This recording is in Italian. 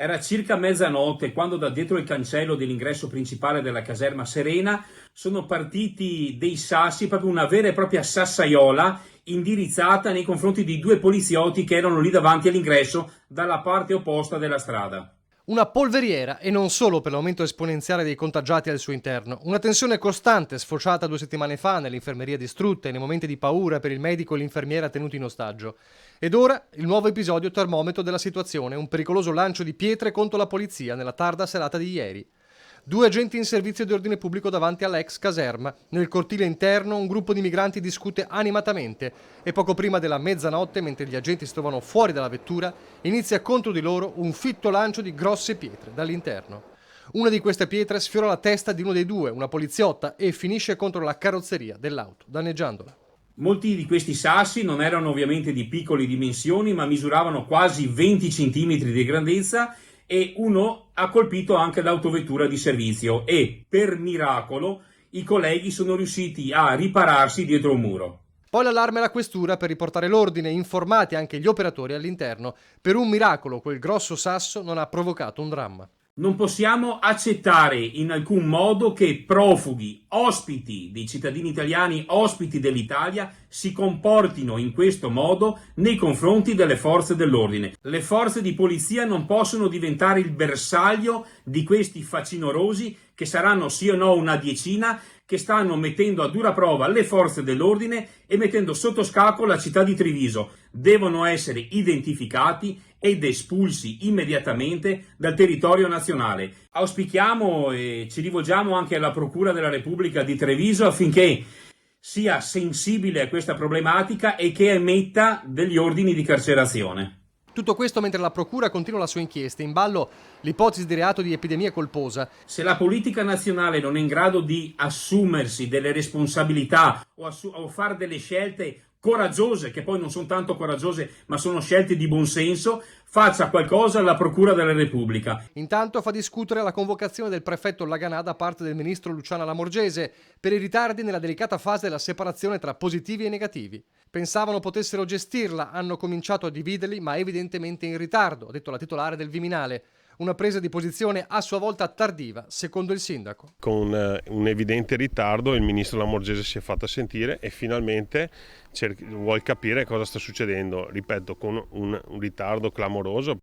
Era circa mezzanotte quando da dietro il cancello dell'ingresso principale della caserma Serena sono partiti dei sassi, proprio una vera e propria sassaiola indirizzata nei confronti di due poliziotti che erano lì davanti all'ingresso dalla parte opposta della strada. Una polveriera, e non solo per l'aumento esponenziale dei contagiati al suo interno. Una tensione costante sfociata 2 settimane fa nelle infermerie distrutte, nei momenti di paura per il medico e l'infermiera tenuti in ostaggio. Ed ora il nuovo episodio termometro della situazione, un pericoloso lancio di pietre contro la polizia nella tarda serata di ieri. 2 agenti in servizio di ordine pubblico davanti alla ex caserma. Nel cortile interno un gruppo di migranti discute animatamente e poco prima della mezzanotte, mentre gli agenti si trovano fuori dalla vettura, inizia contro di loro un fitto lancio di grosse pietre dall'interno. Una di queste pietre sfiora la testa di uno dei due, una poliziotta, e finisce contro la carrozzeria dell'auto, danneggiandola. Molti di questi sassi non erano ovviamente di piccole dimensioni, ma misuravano quasi 20 centimetri di grandezza e uno ha colpito anche l'autovettura di servizio e, per miracolo, i colleghi sono riusciti a ripararsi dietro un muro. Poi l'allarme alla questura per riportare l'ordine, informati anche gli operatori all'interno. Per un miracolo quel grosso sasso non ha provocato un dramma. Non possiamo accettare in alcun modo che profughi, ospiti dei cittadini italiani, ospiti dell'Italia, si comportino in questo modo nei confronti delle forze dell'ordine. Le forze di polizia non possono diventare il bersaglio di questi facinorosi che saranno sì o no una decina, che stanno mettendo a dura prova le forze dell'ordine e mettendo sotto scacco la città di Treviso. Devono essere identificati ed espulsi immediatamente dal territorio nazionale. Auspichiamo e ci rivolgiamo anche alla Procura della Repubblica di Treviso affinché sia sensibile a questa problematica e che emetta degli ordini di carcerazione. Tutto questo mentre la procura continua la sua inchiesta, in ballo l'ipotesi di reato di epidemia colposa. Se la politica nazionale non è in grado di assumersi delle responsabilità o fare delle scelte coraggiose, che poi non sono tanto coraggiose ma sono scelte di buonsenso, faccia qualcosa alla Procura della Repubblica. Intanto fa discutere la convocazione del prefetto Laganà da parte del ministro Luciana Lamorgese per i ritardi nella delicata fase della separazione tra positivi e negativi. Pensavano potessero gestirla, hanno cominciato a dividerli, ma evidentemente in ritardo, ha detto la titolare del Viminale. Una presa di posizione a sua volta tardiva, secondo il sindaco. Con un evidente ritardo il ministro Lamorgese si è fatta sentire e finalmente vuol capire cosa sta succedendo, ripeto, con un ritardo clamoroso.